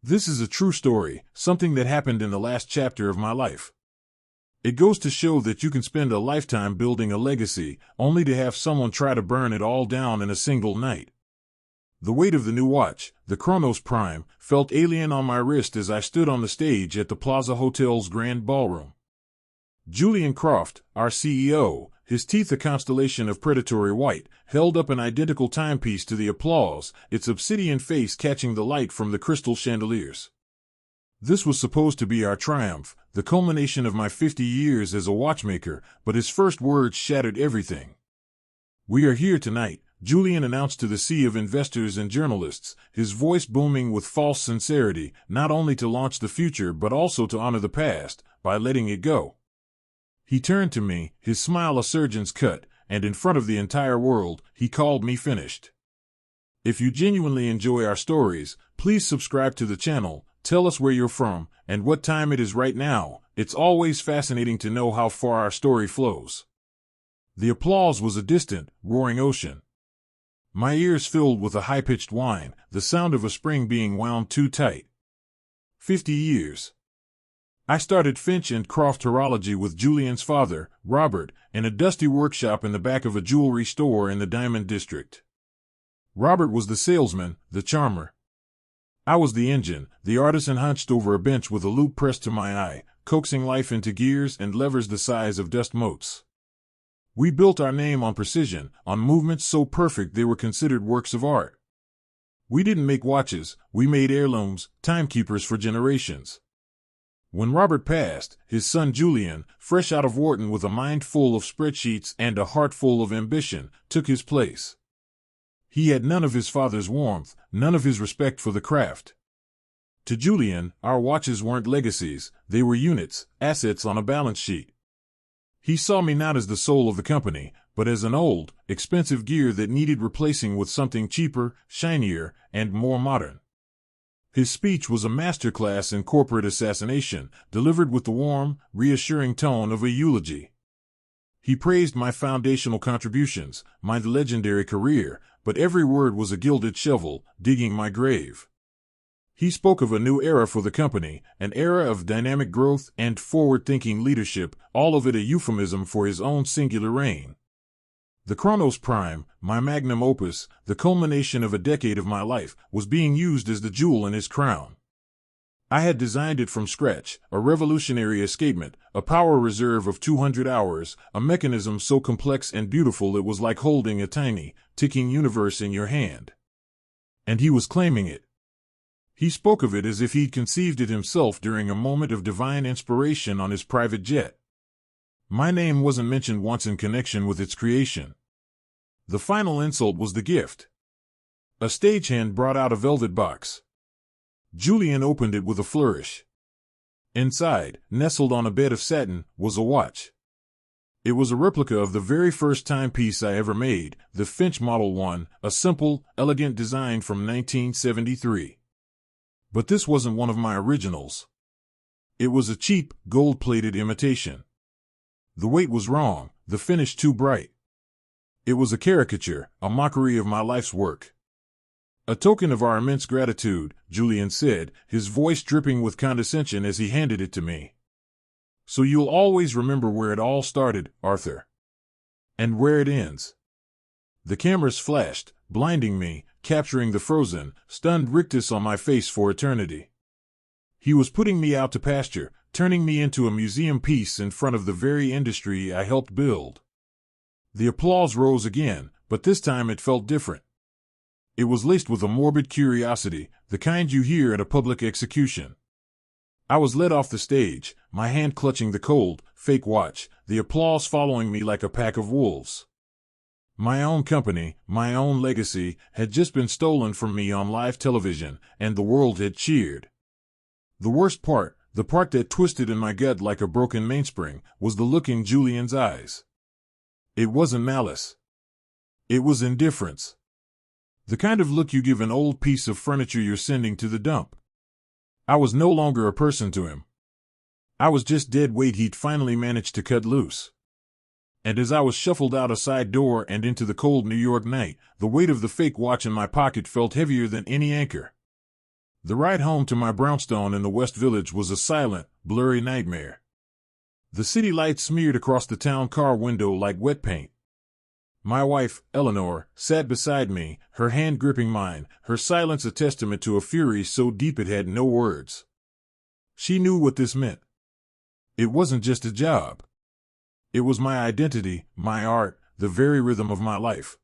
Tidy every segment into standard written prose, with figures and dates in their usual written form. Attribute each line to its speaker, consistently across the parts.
Speaker 1: This is a true story, something that happened in the last chapter of my life. It goes to show that you can spend a lifetime building a legacy, only to have someone try to burn it all down in a single night. The weight of the new watch, the Chronos Prime, felt alien on my wrist as I stood on the stage at the Plaza Hotel's Grand Ballroom. Julian Croft, our CEO, his teeth a constellation of predatory white, held up an identical timepiece to the applause, its obsidian face catching the light from the crystal chandeliers. This was supposed to be our triumph, the culmination of my 50 years as a watchmaker, but his first words shattered everything. "We are here tonight," Julian announced to the sea of investors and journalists, his voice booming with false sincerity, not only to launch the future but also to honor the past, by letting it go. He turned to me, his smile a surgeon's cut, and in front of the entire world, he called me finished. If you genuinely enjoy our stories, please subscribe to the channel, tell us where you're from, and what time it is right now. It's always fascinating to know how far our story flows. The applause was a distant, roaring ocean. My ears filled with a high-pitched whine, the sound of a spring being wound too tight. 50 years. I started Finch Croft Horology with Julian's father, Robert, in a dusty workshop in the back of a jewelry store in the Diamond District. Robert was the salesman, the charmer. I was the engine, the artisan hunched over a bench with a loop pressed to my eye, coaxing life into gears and levers the size of dust motes. We built our name on precision, on movements so perfect they were considered works of art. We didn't make watches, we made heirlooms, timekeepers for generations. When Robert passed, his son Julian, fresh out of Wharton with a mind full of spreadsheets and a heart full of ambition, took his place. He had none of his father's warmth, none of his respect for the craft. To Julian, our watches weren't legacies, they were units, assets on a balance sheet. He saw me not as the soul of the company, but as an old, expensive gear that needed replacing with something cheaper, shinier, and more modern. His speech was a masterclass in corporate assassination, delivered with the warm, reassuring tone of a eulogy. He praised my foundational contributions, my legendary career, but every word was a gilded shovel, digging my grave. He spoke of a new era for the company, an era of dynamic growth and forward-thinking leadership, all of it a euphemism for his own singular reign. The Chronos Prime, my magnum opus, the culmination of a decade of my life, was being used as the jewel in his crown. I had designed it from scratch, a revolutionary escapement, a power reserve of 200 hours, a mechanism so complex and beautiful it was like holding a tiny, ticking universe in your hand. And he was claiming it. He spoke of it as if he'd conceived it himself during a moment of divine inspiration on his private jet. My name wasn't mentioned once in connection with its creation. The final insult was the gift. A stagehand brought out a velvet box. Julian opened it with a flourish. Inside, nestled on a bed of satin, was a watch. It was a replica of the very first timepiece I ever made, the Finch Model 1, a simple, elegant design from 1973. But this wasn't one of my originals. It was a cheap, gold-plated imitation. The weight was wrong, the finish too bright. It was a caricature, a mockery of my life's work. A token of our immense gratitude, Julian said, his voice dripping with condescension as he handed it to me. So you'll always remember where it all started, Arthur. And where it ends. The cameras flashed, blinding me, capturing the frozen, stunned rictus on my face for eternity. He was putting me out to pasture, turning me into a museum piece in front of the very industry I helped build. The applause rose again, but this time it felt different. It was laced with a morbid curiosity, the kind you hear at a public execution. I was led off the stage, my hand clutching the cold, fake watch, the applause following me like a pack of wolves. My own company, my own legacy, had just been stolen from me on live television, and the world had cheered. The worst part, the part that twisted in my gut like a broken mainspring, was the look in Julian's eyes. It wasn't malice. It was indifference. The kind of look you give an old piece of furniture you're sending to the dump. I was no longer a person to him. I was just dead weight he'd finally managed to cut loose. And as I was shuffled out a side door and into the cold New York night, the weight of the fake watch in my pocket felt heavier than any anchor. The ride home to my brownstone in the West Village was a silent, blurry nightmare. The city lights smeared across the town car window like wet paint. My wife, Eleanor, sat beside me, her hand gripping mine, her silence a testament to a fury so deep it had no words. She knew what this meant. It wasn't just a job. It was my identity, my art, the very rhythm of my life.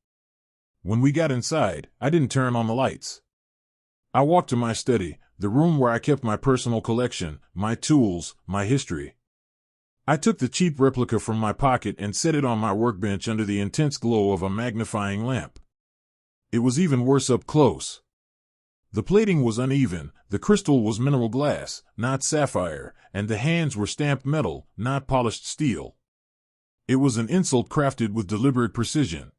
Speaker 1: When we got inside, I didn't turn on the lights. I walked to my study, the room where I kept my personal collection, my tools, my history. I took the cheap replica from my pocket and set it on my workbench under the intense glow of a magnifying lamp. It was even worse up close. The plating was uneven, the crystal was mineral glass, not sapphire, and the hands were stamped metal, not polished steel. It was an insult crafted with deliberate precision.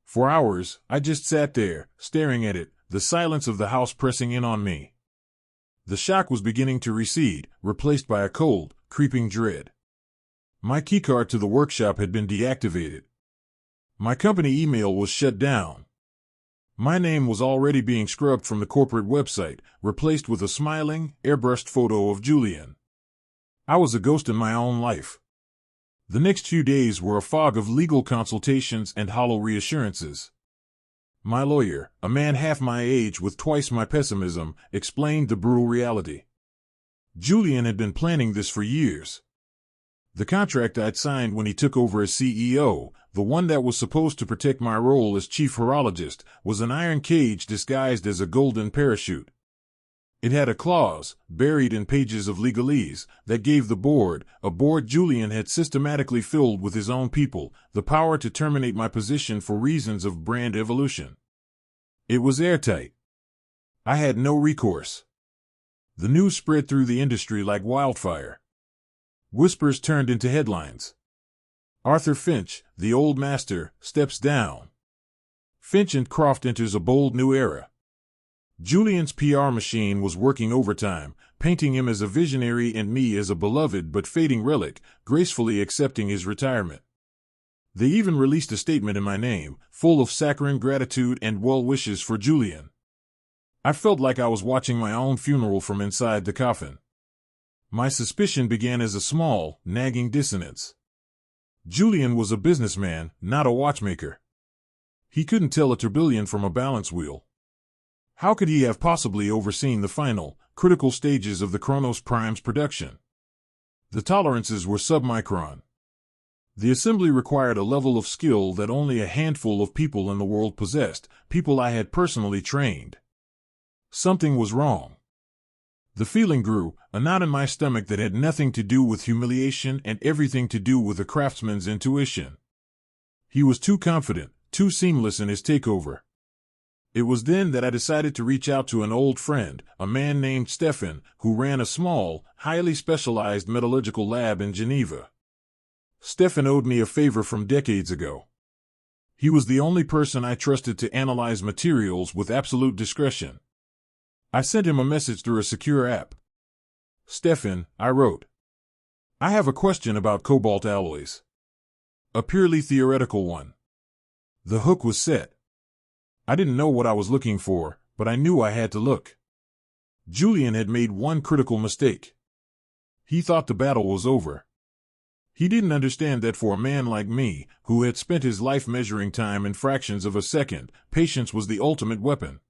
Speaker 1: For hours, I just sat there, staring at it, the silence of the house pressing in on me. The shock was beginning to recede, replaced by a cold, creeping dread. My keycard to the workshop had been deactivated. My company email was shut down. My name was already being scrubbed from the corporate website, replaced with a smiling, airbrushed photo of Julian. I was a ghost in my own life. The next few days were a fog of legal consultations and hollow reassurances. My lawyer, a man half my age with twice my pessimism, explained the brutal reality. Julian had been planning this for years. The contract I'd signed when he took over as CEO, the one that was supposed to protect my role as chief horologist, was an iron cage disguised as a golden parachute. It had a clause, buried in pages of legalese, that gave the board, a board Julian had systematically filled with his own people, the power to terminate my position for reasons of brand evolution. It was airtight. I had no recourse. The news spread through the industry like wildfire. Whispers turned into headlines. Arthur Finch, the old master, steps down. Finch and Croft enters a bold new era. Julian's PR machine was working overtime, painting him as a visionary and me as a beloved but fading relic, gracefully accepting his retirement. They even released a statement in my name, full of saccharine gratitude and well wishes for Julian. I felt like I was watching my own funeral from inside the coffin. My suspicion began as a small, nagging dissonance. Julian was a businessman, not a watchmaker. He couldn't tell a tourbillon from a balance wheel. How could he have possibly overseen the final, critical stages of the Chronos Prime's production? The tolerances were submicron. The assembly required a level of skill that only a handful of people in the world possessed, people I had personally trained. Something was wrong. The feeling grew, a knot in my stomach that had nothing to do with humiliation and everything to do with a craftsman's intuition. He was too confident, too seamless in his takeover. It was then that I decided to reach out to an old friend, a man named Stefan, who ran a small, highly specialized metallurgical lab in Geneva. Stefan owed me a favor from decades ago. He was the only person I trusted to analyze materials with absolute discretion. I sent him a message through a secure app. Stefan, I wrote. I have a question about cobalt alloys. A purely theoretical one. The hook was set. I didn't know what I was looking for, but I knew I had to look. Julian had made one critical mistake. He thought the battle was over. He didn't understand that for a man like me, who had spent his life measuring time in fractions of a second, patience was the ultimate weapon.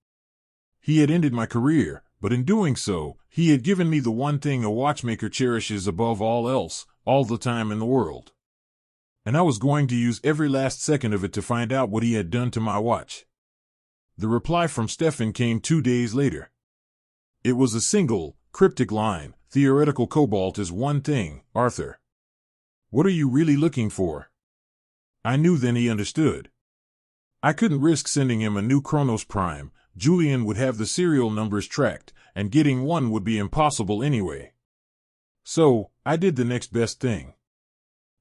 Speaker 1: He had ended my career, but in doing so, he had given me the one thing a watchmaker cherishes above all else, all the time in the world. And I was going to use every last second of it to find out what he had done to my watch. The reply from Stefan came 2 days later. It was a single, cryptic line, theoretical cobalt is one thing, Arthur. What are you really looking for? I knew then he understood. I couldn't risk sending him a new Chronos Prime. Julian would have the serial numbers tracked, and getting one would be impossible anyway. So, I did the next best thing.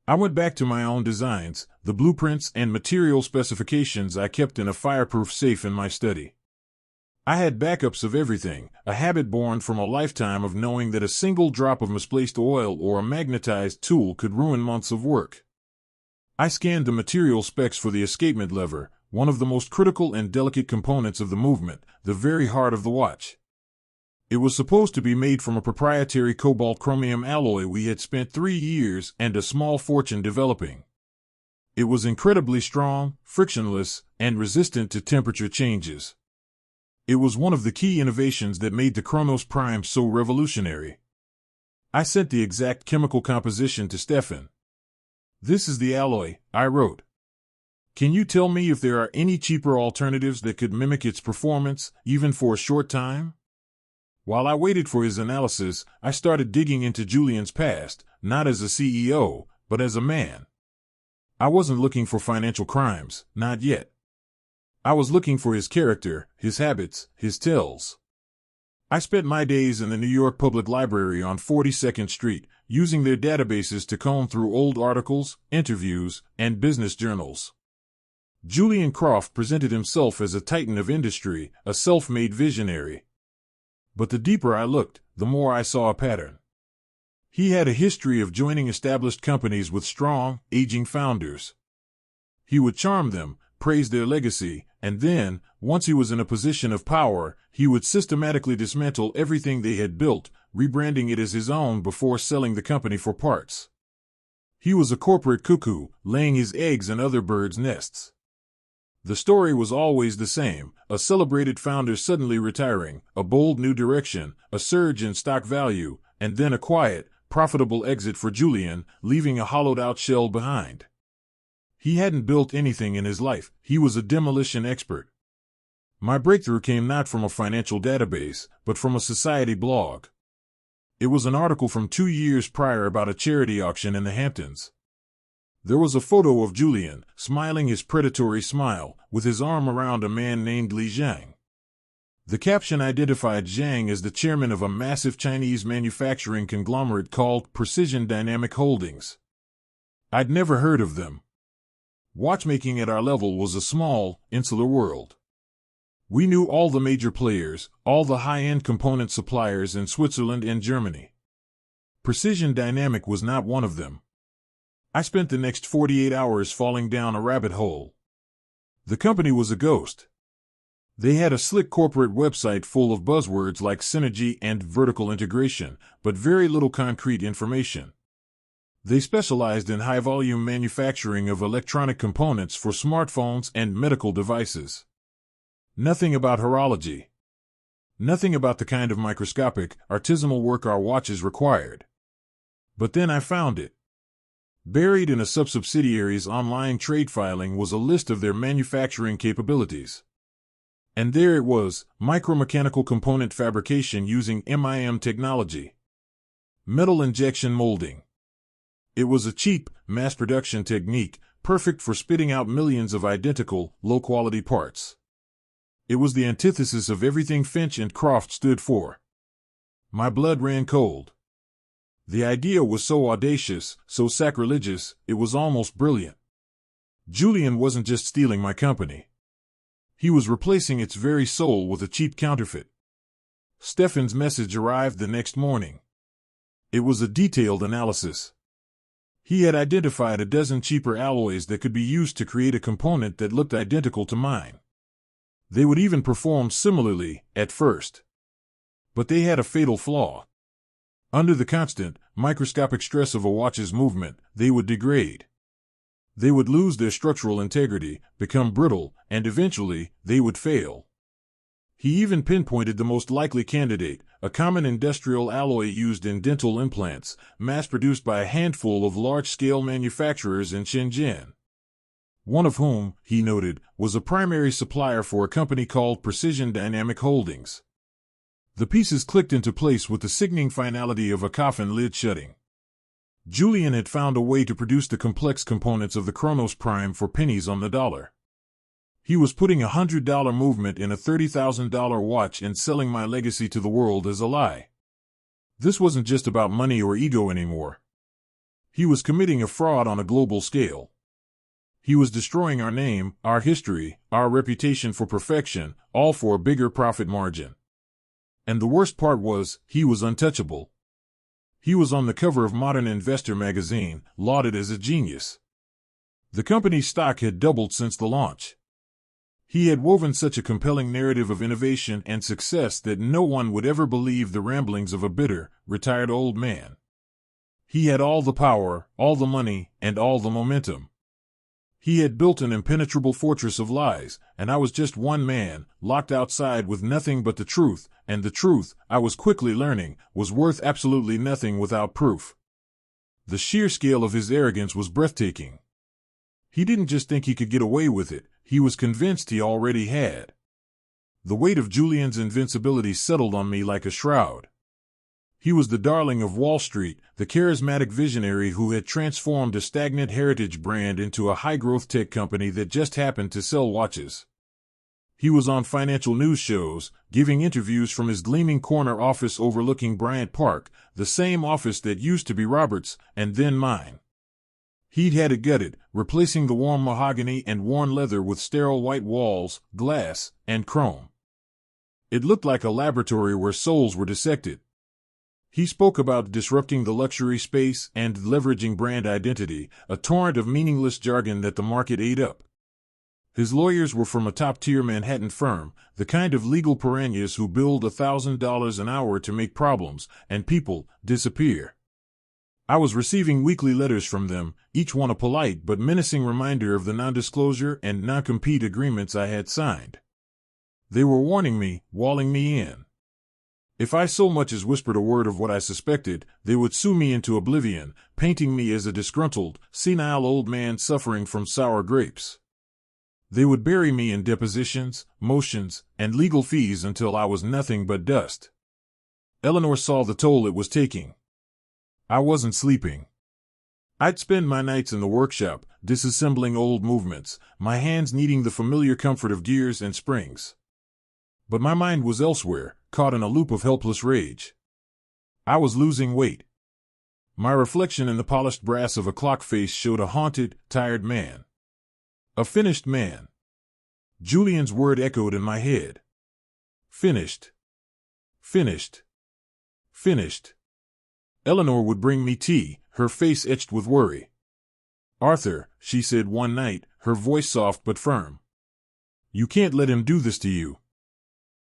Speaker 1: I went back to my own designs, the blueprints and material specifications I kept in a fireproof safe in my study. I had backups of everything, a habit born from a lifetime of knowing that a single drop of misplaced oil or a magnetized tool could ruin months of work. I scanned the material specs for the escapement lever, one of the most critical and delicate components of the movement, the very heart of the watch. It was supposed to be made from a proprietary cobalt chromium alloy we had spent 3 years and a small fortune developing. It was incredibly strong, frictionless, and resistant to temperature changes. It was one of the key innovations that made the Chronos Prime so revolutionary. I sent the exact chemical composition to Stefan. "This is the alloy," I wrote. "Can you tell me if there are any cheaper alternatives that could mimic its performance, even for a short time?" While I waited for his analysis, I started digging into Julian's past, not as a CEO, but as a man. I wasn't looking for financial crimes, not yet. I was looking for his character, his habits, his tells. I spent my days in the New York Public Library on 42nd Street, using their databases to comb through old articles, interviews, and business journals. Julian Croft presented himself as a titan of industry, a self-made visionary. But the deeper I looked, the more I saw a pattern. He had a history of joining established companies with strong, aging founders. He would charm them, praise their legacy, and then, once he was in a position of power, he would systematically dismantle everything they had built, rebranding it as his own before selling the company for parts. He was a corporate cuckoo, laying his eggs in other birds' nests. The story was always the same: a celebrated founder suddenly retiring, a bold new direction, a surge in stock value, and then a quiet, profitable exit for Julian, leaving a hollowed-out shell behind. He hadn't built anything in his life. He was a demolition expert. My breakthrough came not from a financial database, but from a society blog. It was an article from 2 years prior about a charity auction in the Hamptons. There was a photo of Julian, smiling his predatory smile, with his arm around a man named Li Zhang. The caption identified Zhang as the chairman of a massive Chinese manufacturing conglomerate called Precision Dynamic Holdings. I'd never heard of them. Watchmaking at our level was a small, insular world. We knew all the major players, all the high-end component suppliers in Switzerland and Germany. Precision Dynamic was not one of them. I spent the next 48 hours falling down a rabbit hole. The company was a ghost. They had a slick corporate website full of buzzwords like synergy and vertical integration, but very little concrete information. They specialized in high-volume manufacturing of electronic components for smartphones and medical devices. Nothing about horology. Nothing about the kind of microscopic, artisanal work our watches required. But then I found it. Buried in a sub-subsidiary's online trade filing was a list of their manufacturing capabilities. And there it was, micromechanical component fabrication using MIM technology. Metal injection molding. It was a cheap, mass-production technique, perfect for spitting out millions of identical, low-quality parts. It was the antithesis of everything Finch and Croft stood for. My blood ran cold. The idea was so audacious, so sacrilegious, it was almost brilliant. Julian wasn't just stealing my company. He was replacing its very soul with a cheap counterfeit. Stefan's message arrived the next morning. It was a detailed analysis. He had identified a dozen cheaper alloys that could be used to create a component that looked identical to mine. They would even perform similarly, at first. But they had a fatal flaw. Under the constant, microscopic stress of a watch's movement, they would degrade. They would lose their structural integrity, become brittle, and eventually, they would fail. He even pinpointed the most likely candidate, a common industrial alloy used in dental implants, mass-produced by a handful of large-scale manufacturers in Shenzhen. One of whom, he noted, was a primary supplier for a company called Precision Dynamic Holdings. The pieces clicked into place with the sickening finality of a coffin lid shutting. Julian had found a way to produce the complex components of the Chronos Prime for pennies on the dollar. He was putting a $100 movement in a $30,000 watch and selling my legacy to the world as a lie. This wasn't just about money or ego anymore. He was committing a fraud on a global scale. He was destroying our name, our history, our reputation for perfection, all for a bigger profit margin. And the worst part was, he was untouchable. He was on the cover of Modern Investor magazine, lauded as a genius. The company's stock had doubled since the launch. He had woven such a compelling narrative of innovation and success that no one would ever believe the ramblings of a bitter, retired old man. He had all the power, all the money, and all the momentum. He had built an impenetrable fortress of lies, and I was just one man, locked outside with nothing but the truth, and the truth, I was quickly learning, was worth absolutely nothing without proof. The sheer scale of his arrogance was breathtaking. He didn't just think he could get away with it, he was convinced he already had. The weight of Julian's invincibility settled on me like a shroud. He was the darling of Wall Street, the charismatic visionary who had transformed a stagnant heritage brand into a high-growth tech company that just happened to sell watches. He was on financial news shows, giving interviews from his gleaming corner office overlooking Bryant Park, the same office that used to be Robert's, and then mine. He'd had it gutted, replacing the warm mahogany and worn leather with sterile white walls, glass, and chrome. It looked like a laboratory where souls were dissected. He spoke about disrupting the luxury space and leveraging brand identity, a torrent of meaningless jargon that the market ate up. His lawyers were from a top-tier Manhattan firm, the kind of legal piranhas who billed $1,000 an hour to make problems, and people, disappear. I was receiving weekly letters from them, each one a polite but menacing reminder of the non-disclosure and non-compete agreements I had signed. They were warning me, walling me in. If I so much as whispered a word of what I suspected, they would sue me into oblivion, painting me as a disgruntled, senile old man suffering from sour grapes. They would bury me in depositions, motions, and legal fees until I was nothing but dust. Eleanor saw the toll it was taking. I wasn't sleeping. I'd spend my nights in the workshop, disassembling old movements, my hands needing the familiar comfort of gears and springs. But my mind was elsewhere, caught in a loop of helpless rage. I was losing weight. My reflection in the polished brass of a clock face showed a haunted, tired man. A finished man. Julian's word echoed in my head. Finished. Finished. Finished. Eleanor would bring me tea, her face etched with worry. "Arthur," she said one night, her voice soft but firm. "You can't let him do this to you.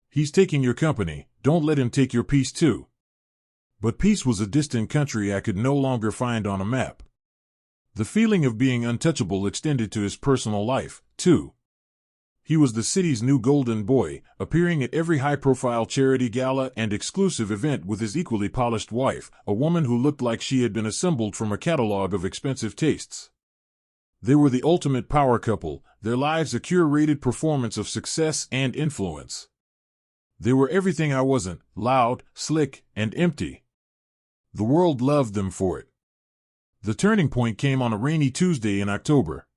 Speaker 1: He's taking your company, don't let him take your peace too." But peace was a distant country I could no longer find on a map. The feeling of being untouchable extended to his personal life, too. He was the city's new golden boy, appearing at every high-profile charity gala and exclusive event with his equally polished wife, a woman who looked like she had been assembled from a catalog of expensive tastes. They were the ultimate power couple, their lives a curated performance of success and influence. They were everything I wasn't, loud, slick, and empty. The world loved them for it. The turning point came on a rainy Tuesday in October.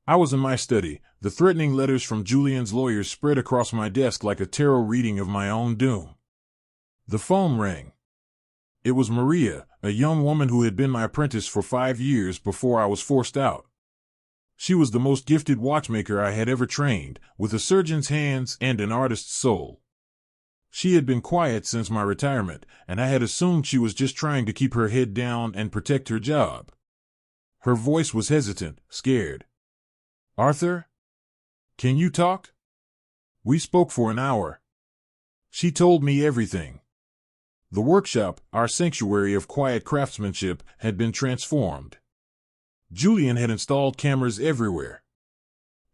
Speaker 1: I was in my study, the threatening letters from Julian's lawyers spread across my desk like a tarot reading of my own doom. The phone rang. It was Maria, a young woman who had been my apprentice for 5 years before I was forced out. She was the most gifted watchmaker I had ever trained, with a surgeon's hands and an artist's soul. She had been quiet since my retirement, and I had assumed she was just trying to keep her head down and protect her job. Her voice was hesitant, scared. "Arthur? Can you talk?" We spoke for an hour. She told me everything. The workshop, our sanctuary of quiet craftsmanship, had been transformed. Julian had installed cameras everywhere.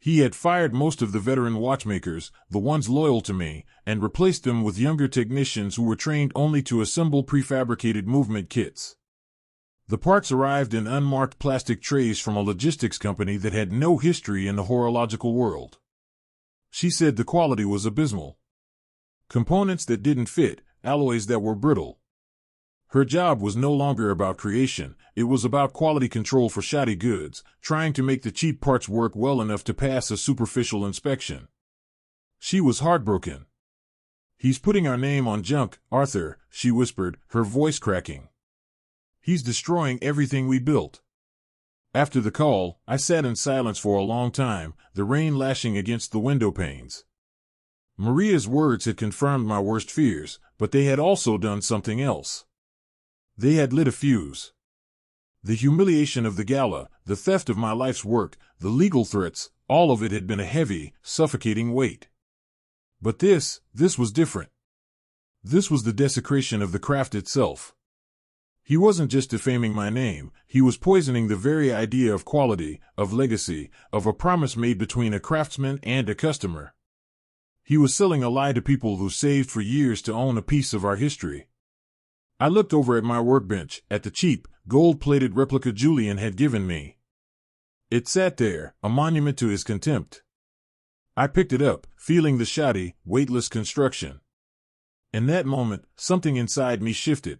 Speaker 1: He had fired most of the veteran watchmakers, the ones loyal to me, and replaced them with younger technicians who were trained only to assemble prefabricated movement kits. The parts arrived in unmarked plastic trays from a logistics company that had no history in the horological world. She said the quality was abysmal. Components that didn't fit, alloys that were brittle. Her job was no longer about creation, it was about quality control for shoddy goods, trying to make the cheap parts work well enough to pass a superficial inspection. She was heartbroken. "He's putting our name on junk, Arthur," she whispered, her voice cracking. "He's destroying everything we built." After the call, I sat in silence for a long time, the rain lashing against the window panes. Maria's words had confirmed my worst fears, but they had also done something else. They had lit a fuse. The humiliation of the gala, the theft of my life's work, the legal threats, All of it had been a heavy, suffocating weight. But this was different. This was the desecration of the craft itself. He wasn't just defaming my name, he was poisoning the very idea of quality, of legacy, of a promise made between a craftsman and a customer. He was selling a lie to people who saved for years to own a piece of our history. I looked over at my workbench, at the cheap, gold-plated replica Julian had given me. It sat there, a monument to his contempt. I picked it up, feeling the shoddy, weightless construction. In that moment, something inside me shifted.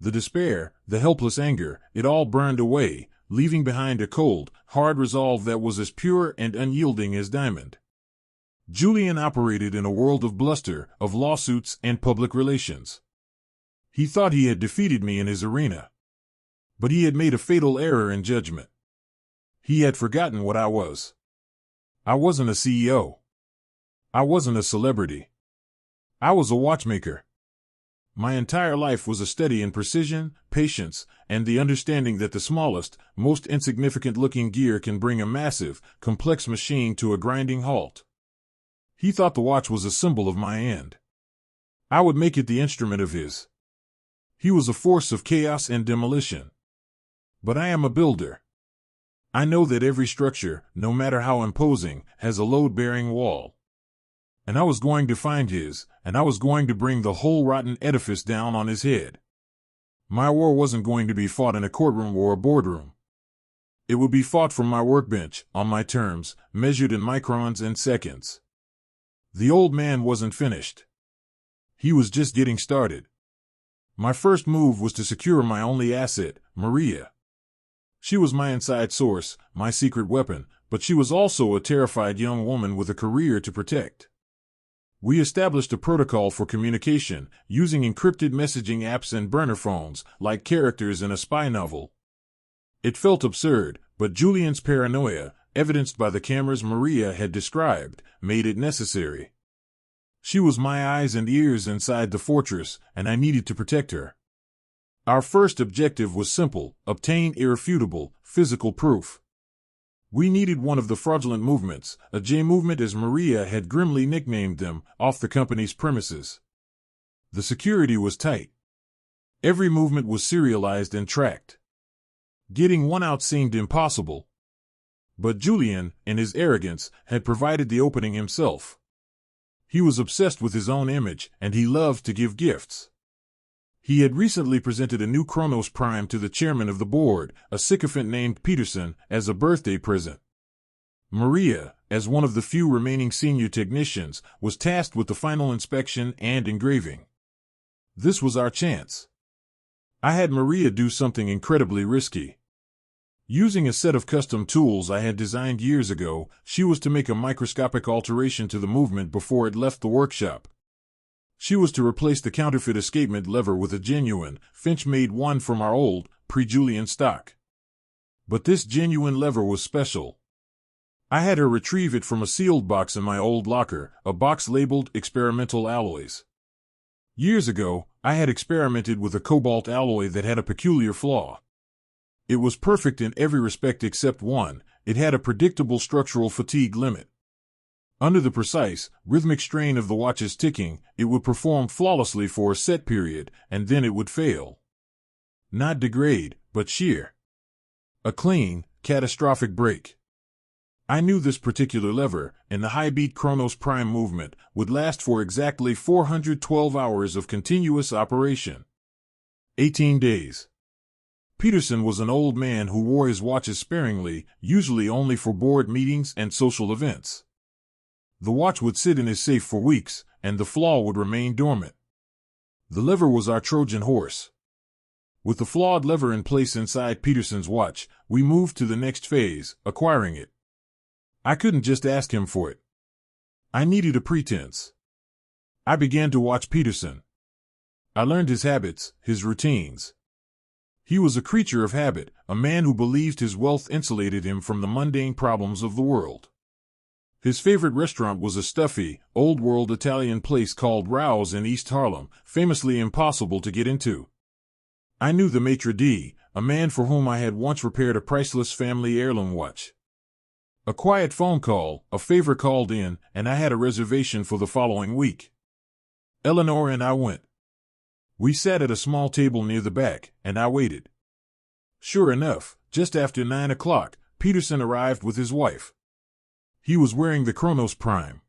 Speaker 1: The despair, the helpless anger, it all burned away, leaving behind a cold, hard resolve that was as pure and unyielding as diamond. Julian operated in a world of bluster, of lawsuits and public relations. He thought he had defeated me in his arena. But he had made a fatal error in judgment. He had forgotten what I was. I wasn't a CEO. I wasn't a celebrity. I was a watchmaker. My entire life was a study in precision, patience, and the understanding that the smallest, most insignificant-looking gear can bring a massive, complex machine to a grinding halt. He thought the watch was a symbol of my end. I would make it the instrument of his. He was a force of chaos and demolition. But I am a builder. I know that every structure, no matter how imposing, has a load-bearing wall. And I was going to find his, and I was going to bring the whole rotten edifice down on his head. My war wasn't going to be fought in a courtroom or a boardroom. It would be fought from my workbench, on my terms, measured in microns and seconds. The old man wasn't finished. He was just getting started. My first move was to secure my only asset, Maria. She was my inside source, my secret weapon, but she was also a terrified young woman with a career to protect. We established a protocol for communication, using encrypted messaging apps and burner phones, like characters in a spy novel. It felt absurd, but Julian's paranoia, evidenced by the cameras Maria had described, made it necessary. She was my eyes and ears inside the fortress, and I needed to protect her. Our first objective was simple: obtain irrefutable, physical proof. We needed one of the fraudulent movements, a J movement as Maria had grimly nicknamed them, off the company's premises. The security was tight. Every movement was serialized and tracked. Getting one out seemed impossible. But Julian, in his arrogance, had provided the opening himself. He was obsessed with his own image, and he loved to give gifts. He had recently presented a new Chronos Prime to the chairman of the board, a sycophant named Peterson, as a birthday present. Maria, as one of the few remaining senior technicians, was tasked with the final inspection and engraving. This was our chance. I had Maria do something incredibly risky. Using a set of custom tools I had designed years ago, she was to make a microscopic alteration to the movement before it left the workshop. She was to replace the counterfeit escapement lever with a genuine, Finch-made one from our old, pre-Julian stock. But this genuine lever was special. I had her retrieve it from a sealed box in my old locker, a box labeled experimental alloys. Years ago, I had experimented with a cobalt alloy that had a peculiar flaw. It was perfect in every respect except one: it had a predictable structural fatigue limit. Under the precise, rhythmic strain of the watch's ticking, it would perform flawlessly for a set period, and then it would fail. Not degrade, but shear. A clean, catastrophic break. I knew this particular lever, in the high-beat Chronos Prime movement, would last for exactly 412 hours of continuous operation. 18 days. Peterson was an old man who wore his watches sparingly, usually only for board meetings and social events. The watch would sit in his safe for weeks, and the flaw would remain dormant. The lever was our Trojan horse. With the flawed lever in place inside Peterson's watch, we moved to the next phase, acquiring it. I couldn't just ask him for it. I needed a pretense. I began to watch Peterson. I learned his habits, his routines. He was a creature of habit, a man who believed his wealth insulated him from the mundane problems of the world. His favorite restaurant was a stuffy, old-world Italian place called Rao's in East Harlem, famously impossible to get into. I knew the maitre d', a man for whom I had once repaired a priceless family heirloom watch. A quiet phone call, a favor called in, and I had a reservation for the following week. Eleanor and I went. We sat at a small table near the back, and I waited. Sure enough, just after 9 o'clock, Peterson arrived with his wife. He was wearing the Chronos Prime.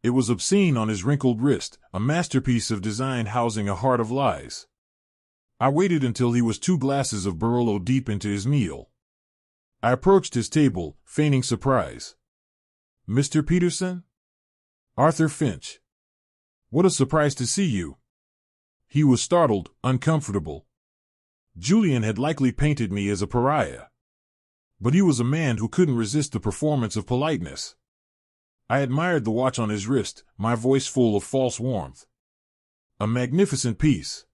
Speaker 1: It was obscene on his wrinkled wrist, a masterpiece of design housing a heart of lies. I waited until he was 2 glasses of Barolo deep into his meal. I approached his table, feigning surprise. "Mr. Peterson?" "Arthur Finch." "What a surprise to see you." He was startled, uncomfortable. Julian had likely painted me as a pariah. But he was a man who couldn't resist the performance of politeness. I admired the watch on his wrist, my voice full of false warmth. "A magnificent piece.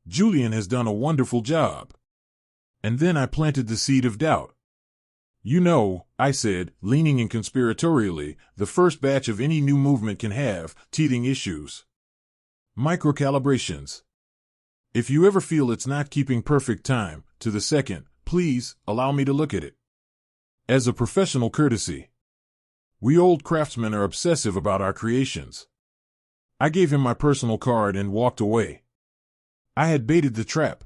Speaker 1: Julian has done a wonderful job." And then I planted the seed of doubt. "You know," I said, leaning in conspiratorially, "the first batch of any new movement can have teething issues. Microcalibrations. If you ever feel it's not keeping perfect time to the second, please allow me to look at it. As a professional courtesy. We old craftsmen are obsessive about our creations." I gave him my personal card and walked away. I had baited the trap.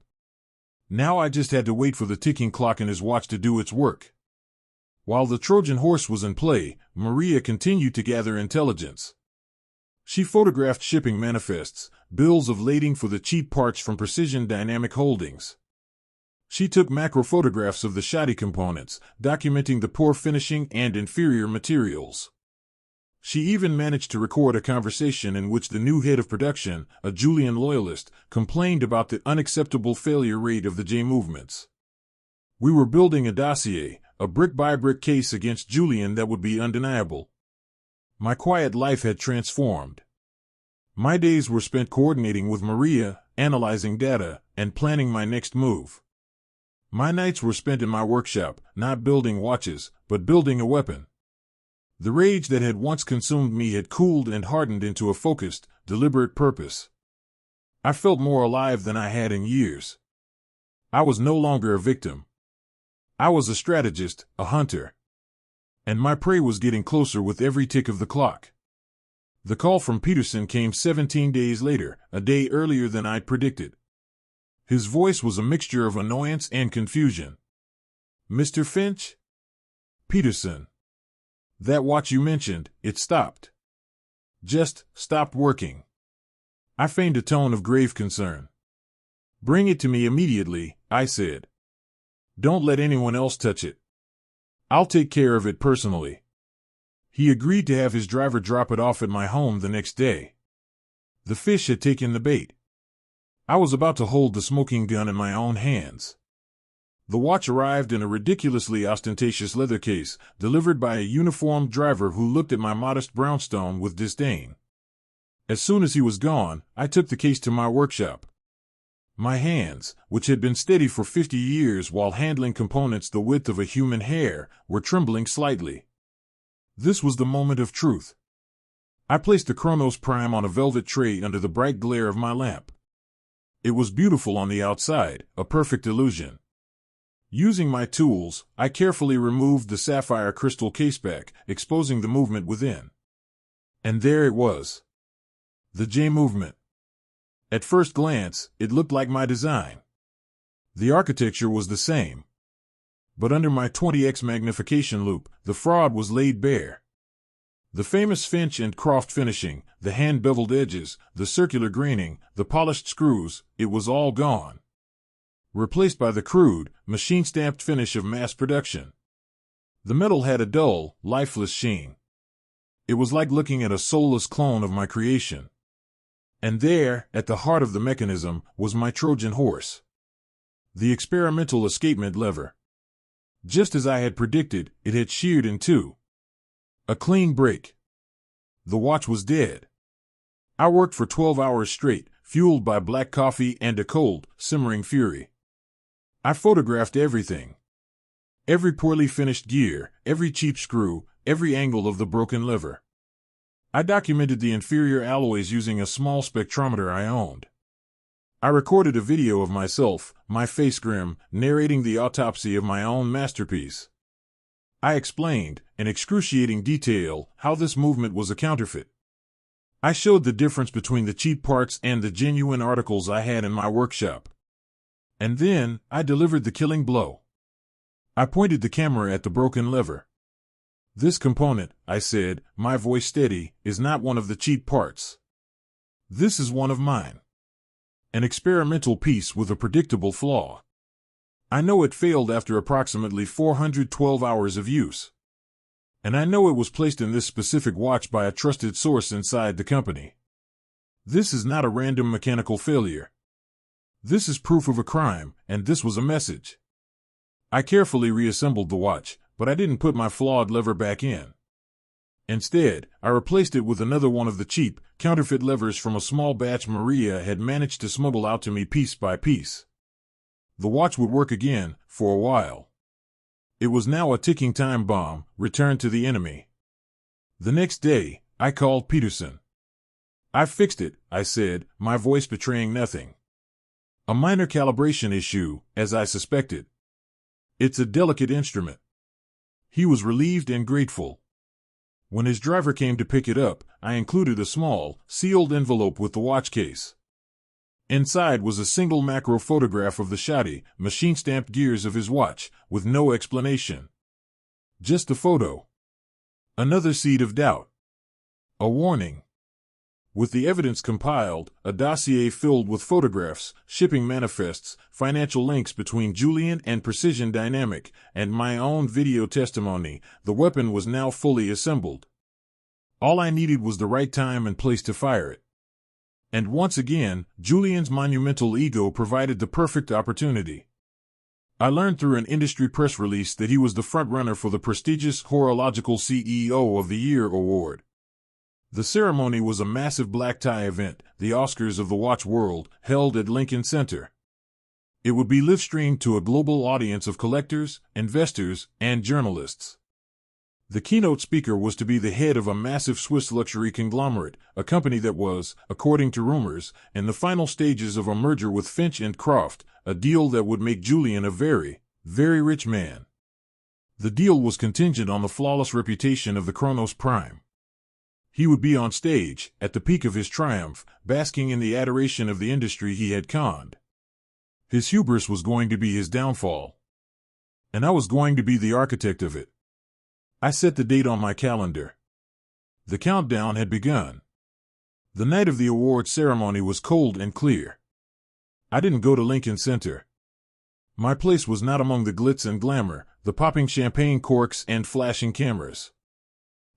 Speaker 1: Now I just had to wait for the ticking clock in his watch to do its work. While the Trojan horse was in play, Maria continued to gather intelligence. She photographed shipping manifests, bills of lading for the cheap parts from Precision Dynamic Holdings. She took macro photographs of the shoddy components, documenting the poor finishing and inferior materials. She even managed to record a conversation in which the new head of production, a Julian loyalist, complained about the unacceptable failure rate of the J movements. We were building a dossier, a brick-by-brick case against Julian that would be undeniable. My quiet life had transformed. My days were spent coordinating with Maria, analyzing data, and planning my next move. My nights were spent in my workshop, not building watches, but building a weapon. The rage that had once consumed me had cooled and hardened into a focused, deliberate purpose. I felt more alive than I had in years. I was no longer a victim. I was a strategist, a hunter. And my prey was getting closer with every tick of the clock. The call from Peterson came 17 days later, a day earlier than I'd predicted. His voice was a mixture of annoyance and confusion. "Mr. Finch?" "Peterson. That watch you mentioned, it stopped. Just stopped working." I feigned a tone of grave concern. "Bring it to me immediately," I said. "Don't let anyone else touch it. I'll take care of it personally." He agreed to have his driver drop it off at my home the next day. The fish had taken the bait. I was about to hold the smoking gun in my own hands. The watch arrived in a ridiculously ostentatious leather case, delivered by a uniformed driver who looked at my modest brownstone with disdain. As soon as he was gone, I took the case to my workshop. My hands, which had been steady for 50 years while handling components the width of a human hair, were trembling slightly. This was the moment of truth. I placed the Chronos Prime on a velvet tray under the bright glare of my lamp. It was beautiful on the outside, a perfect illusion. Using my tools, I carefully removed the sapphire crystal caseback, exposing the movement within. And there it was. The J movement. At first glance, it looked like my design. The architecture was the same. But under my 20x magnification loupe, the fraud was laid bare. The famous Finch and Croft finishing, the hand-beveled edges, the circular graining, the polished screws, it was all gone. Replaced by the crude, machine-stamped finish of mass production. The metal had a dull, lifeless sheen. It was like looking at a soulless clone of my creation. And there, at the heart of the mechanism, was my Trojan horse. The experimental escapement lever. Just as I had predicted, it had sheared in two. A clean break. The watch was dead. I worked for 12 hours straight, fueled by black coffee and a cold, simmering fury. I photographed everything. Every poorly finished gear, every cheap screw, every angle of the broken lever. I documented the inferior alloys using a small spectrometer I owned. I recorded a video of myself, my face grim, narrating the autopsy of my own masterpiece. I explained, in excruciating detail, how this movement was a counterfeit. I showed the difference between the cheap parts and the genuine articles I had in my workshop. And then, I delivered the killing blow. I pointed the camera at the broken lever. This component, I said, my voice steady, is not one of the cheap parts. This is one of mine. An experimental piece with a predictable flaw. I know it failed after approximately 412 hours of use. And I know it was placed in this specific watch by a trusted source inside the company. This is not a random mechanical failure. This is proof of a crime, and this was a message. I carefully reassembled the watch, but I didn't put my flawed lever back in. Instead, I replaced it with another one of the cheap, counterfeit levers from a small batch Maria had managed to smuggle out to me piece by piece. The watch would work again, for a while. It was now a ticking time bomb, returned to the enemy. The next day, I called Peterson. I fixed it, I said, my voice betraying nothing. A minor calibration issue, as I suspected. It's a delicate instrument. He was relieved and grateful. When his driver came to pick it up, I included a small, sealed envelope with the watch case. Inside was a single macro photograph of the shoddy, machine-stamped gears of his watch, with no explanation. Just a photo. Another seed of doubt. A warning. With the evidence compiled, a dossier filled with photographs, shipping manifests, financial links between Julian and Precision Dynamic, and my own video testimony, the weapon was now fully assembled. All I needed was the right time and place to fire it. And once again, Julian's monumental ego provided the perfect opportunity. I learned through an industry press release that he was the frontrunner for the prestigious Horological CEO of the Year award. The ceremony was a massive black tie event, the Oscars of the watch world, held at Lincoln Center. It would be live-streamed to a global audience of collectors, investors, and journalists. The keynote speaker was to be the head of a massive Swiss luxury conglomerate, a company that was, according to rumors, in the final stages of a merger with Finch Croft, a deal that would make Julian a very, very rich man. The deal was contingent on the flawless reputation of the Chronos Prime. He would be on stage, at the peak of his triumph, basking in the adoration of the industry he had conned. His hubris was going to be his downfall. And I was going to be the architect of it. I set the date on my calendar. The countdown had begun. The night of the award ceremony was cold and clear. I didn't go to Lincoln Center. My place was not among the glitz and glamour, the popping champagne corks and flashing cameras.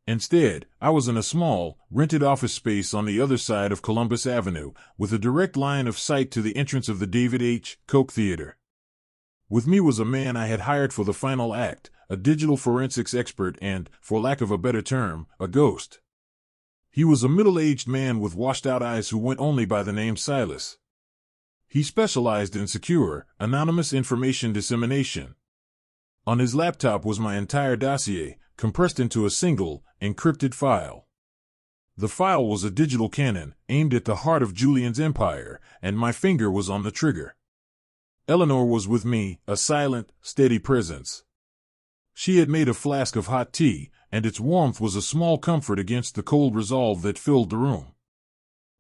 Speaker 1: Instead, I was in a small, rented office space on the other side of Columbus Avenue, with a direct line of sight to the entrance of the David H. Koch Theater. With me was a man I had hired for the final act, a digital forensics expert and, for lack of a better term, a ghost. He was a middle-aged man with washed-out eyes who went only by the name Silas. He specialized in secure, anonymous information dissemination. On his laptop was my entire dossier, compressed into a single, encrypted file. The file was a digital cannon, aimed at the heart of Julian's empire, and my finger was on the trigger. Eleanor was with me, a silent, steady presence. She had made a flask of hot tea, and its warmth was a small comfort against the cold resolve that filled the room.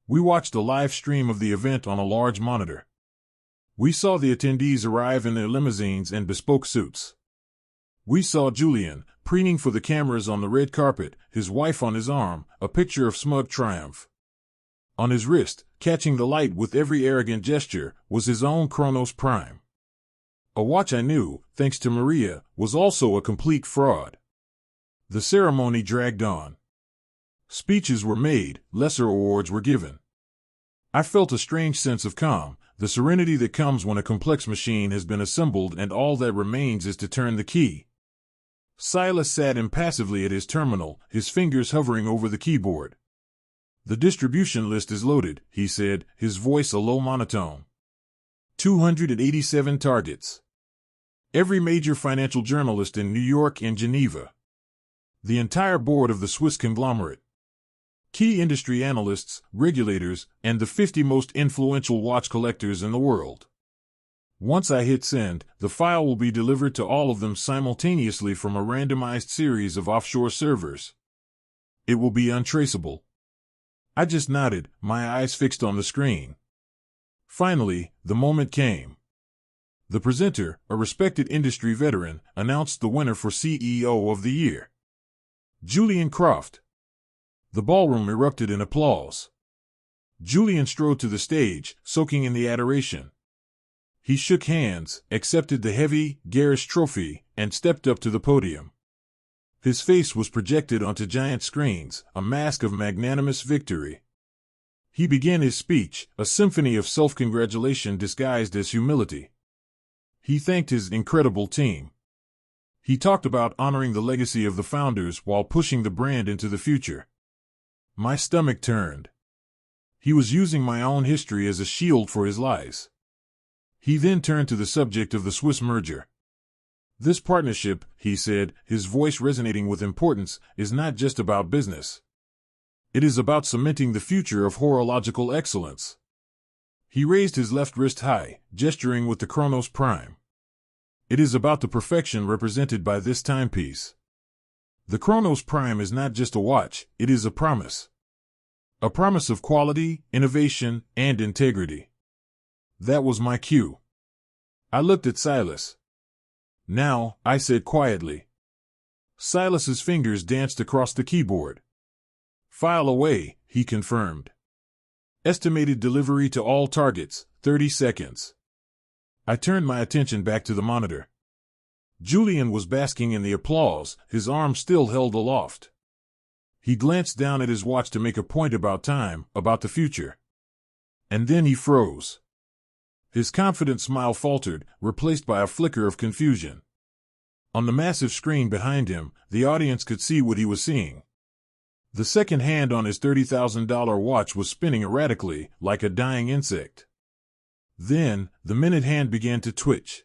Speaker 1: We watched a live stream of the event on a large monitor. We saw the attendees arrive in their limousines and bespoke suits. We saw Julian, preening for the cameras on the red carpet, his wife on his arm, a picture of smug triumph. On his wrist, catching the light with every arrogant gesture, was his own Chronos Prime. A watch I knew, thanks to Maria, was also a complete fraud. The ceremony dragged on. Speeches were made, lesser awards were given. I felt a strange sense of calm, the serenity that comes when a complex machine has been assembled and all that remains is to turn the key. Silas sat impassively at his terminal, his fingers hovering over the keyboard. "The distribution list is loaded," he said, his voice a low monotone. 287 targets. Every major financial journalist in New York and Geneva. The entire board of the Swiss conglomerate. Key industry analysts, regulators, and the 50 most influential watch collectors in the world. Once I hit send, the file will be delivered to all of them simultaneously from a randomized series of offshore servers. It will be untraceable. I just nodded, my eyes fixed on the screen. Finally, the moment came. The presenter, a respected industry veteran, announced the winner for CEO of the Year. Julian Croft. The ballroom erupted in applause. Julian strode to the stage, soaking in the adoration. He shook hands, accepted the heavy, garish trophy, and stepped up to the podium. His face was projected onto giant screens, a mask of magnanimous victory. He began his speech, a symphony of self-congratulation disguised as humility. He thanked his incredible team. He talked about honoring the legacy of the founders while pushing the brand into the future. My stomach turned. He was using my own history as a shield for his lies. He then turned to the subject of the Swiss merger. This partnership, he said, his voice resonating with importance, is not just about business. It is about cementing the future of horological excellence. He raised his left wrist high, gesturing with the Chronos Prime. It is about the perfection represented by this timepiece. The Chronos Prime is not just a watch, it is a promise. A promise of quality, innovation, and integrity. That was my cue. I looked at Silas. Now, I said quietly. Silas's fingers danced across the keyboard. File away, he confirmed. Estimated delivery to all targets, 30 seconds. I turned my attention back to the monitor. Julian was basking in the applause, his arm still held aloft. He glanced down at his watch to make a point about time, about the future. And then he froze. His confident smile faltered, replaced by a flicker of confusion. On the massive screen behind him, the audience could see what he was seeing. The second hand on his $30,000 watch was spinning erratically, like a dying insect. Then, the minute hand began to twitch.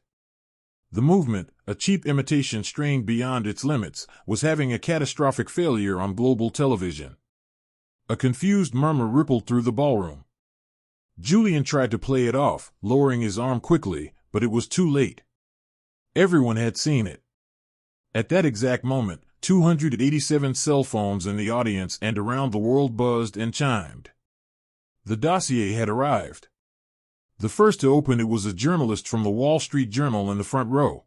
Speaker 1: The movement, a cheap imitation strained beyond its limits, was having a catastrophic failure on global television. A confused murmur rippled through the ballroom. Julian tried to play it off, lowering his arm quickly, but it was too late. Everyone had seen it. At that exact moment, 287 cell phones in the audience and around the world buzzed and chimed. The dossier had arrived. The first to open it was a journalist from the Wall Street Journal in the front row.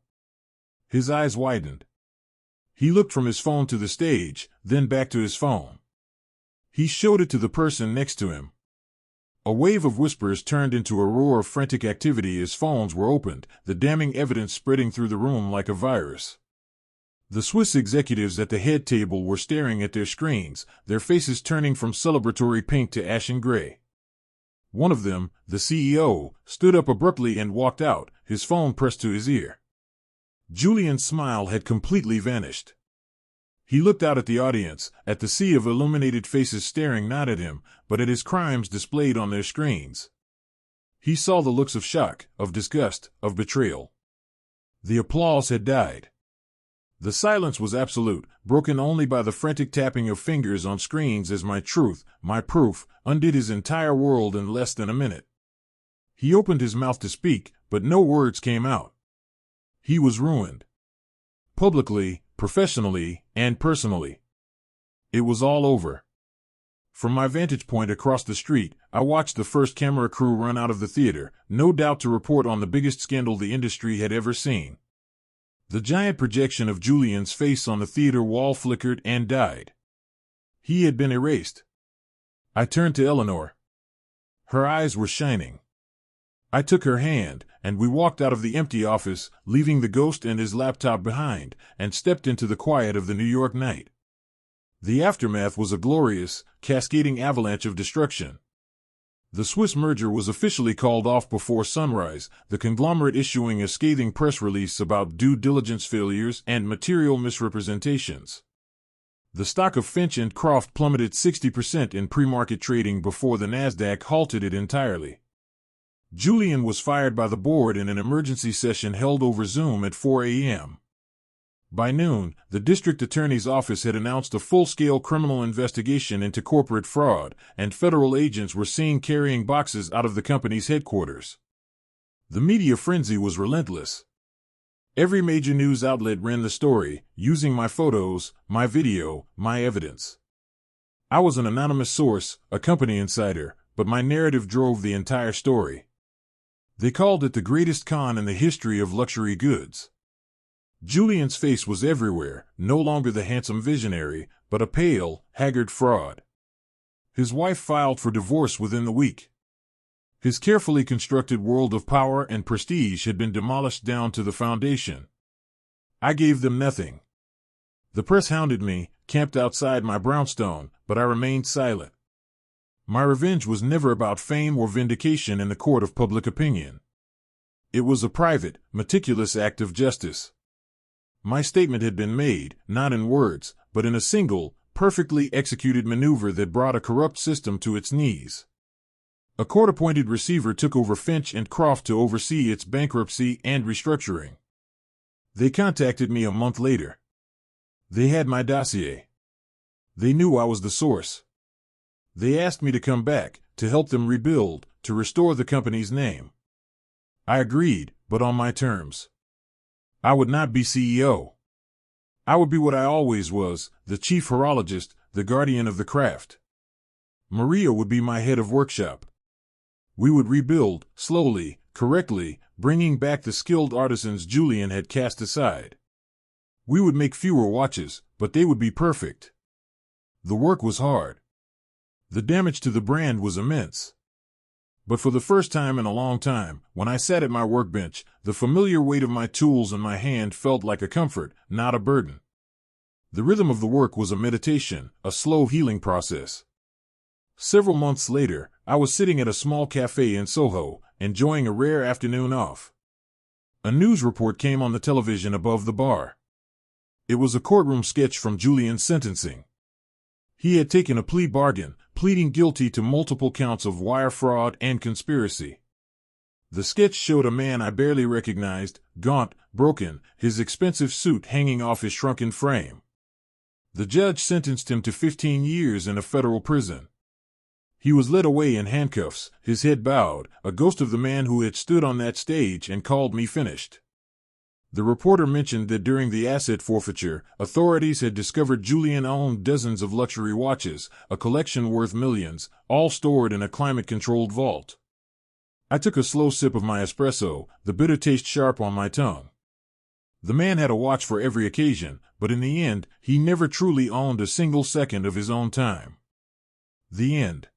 Speaker 1: His eyes widened. He looked from his phone to the stage, then back to his phone. He showed it to the person next to him. A wave of whispers turned into a roar of frantic activity as phones were opened, the damning evidence spreading through the room like a virus. The Swiss executives at the head table were staring at their screens, their faces turning from celebratory pink to ashen gray. One of them, the CEO, stood up abruptly and walked out, his phone pressed to his ear. Julian's smile had completely vanished. He looked out at the audience, at the sea of illuminated faces staring not at him, but at his crimes displayed on their screens. He saw the looks of shock, of disgust, of betrayal. The applause had died. The silence was absolute, broken only by the frantic tapping of fingers on screens as my truth, my proof, undid his entire world in less than a minute. He opened his mouth to speak, but no words came out. He was ruined. Publicly, professionally, and personally. It was all over. From my vantage point across the street, I watched the first camera crew run out of the theater, no doubt to report on the biggest scandal the industry had ever seen. The giant projection of Julian's face on the theater wall flickered and died. He had been erased. I turned to Eleanor. Her eyes were shining. I took her hand, and we walked out of the empty office, leaving the ghost and his laptop behind, and stepped into the quiet of the New York night. The aftermath was a glorious, cascading avalanche of destruction. The Swiss merger was officially called off before sunrise, the conglomerate issuing a scathing press release about due diligence failures and material misrepresentations. The stock of Finch and Croft plummeted 60% in pre-market trading before the Nasdaq halted it entirely. Julian was fired by the board in an emergency session held over Zoom at 4 a.m. By noon, the district attorney's office had announced a full-scale criminal investigation into corporate fraud, and federal agents were seen carrying boxes out of the company's headquarters. The media frenzy was relentless. Every major news outlet ran the story, using my photos, my video, my evidence. I was an anonymous source, a company insider, but my narrative drove the entire story. They called it the greatest con in the history of luxury goods. Julian's face was everywhere, no longer the handsome visionary, but a pale, haggard fraud. His wife filed for divorce within the week. His carefully constructed world of power and prestige had been demolished down to the foundation. I gave them nothing. The press hounded me, camped outside my brownstone, but I remained silent. My revenge was never about fame or vindication in the court of public opinion. It was a private, meticulous act of justice. My statement had been made, not in words, but in a single, perfectly executed maneuver that brought a corrupt system to its knees. A court-appointed receiver took over Finch and Croft to oversee its bankruptcy and restructuring. They contacted me a month later. They had my dossier. They knew I was the source. They asked me to come back, to help them rebuild, to restore the company's name. I agreed, but on my terms. I would not be CEO. I would be what I always was, the chief horologist, the guardian of the craft. Maria would be my head of workshop. We would rebuild, slowly, correctly, bringing back the skilled artisans Julian had cast aside. We would make fewer watches, but they would be perfect. The work was hard. The damage to the brand was immense. But for the first time in a long time, when I sat at my workbench, the familiar weight of my tools in my hand felt like a comfort, not a burden. The rhythm of the work was a meditation, a slow healing process. Several months later, I was sitting at a small cafe in Soho, enjoying a rare afternoon off. A news report came on the television above the bar. It was a courtroom sketch from Julian's sentencing. He had taken a plea bargain, pleading guilty to multiple counts of wire fraud and conspiracy. The sketch showed a man I barely recognized, gaunt, broken, his expensive suit hanging off his shrunken frame. The judge sentenced him to 15 years in a federal prison. He was led away in handcuffs, his head bowed, a ghost of the man who had stood on that stage and called me finished. The reporter mentioned that during the asset forfeiture, authorities had discovered Julian owned dozens of luxury watches, a collection worth millions, all stored in a climate-controlled vault. I took a slow sip of my espresso, the bitter taste sharp on my tongue. The man had a watch for every occasion, but in the end, he never truly owned a single second of his own time. The end.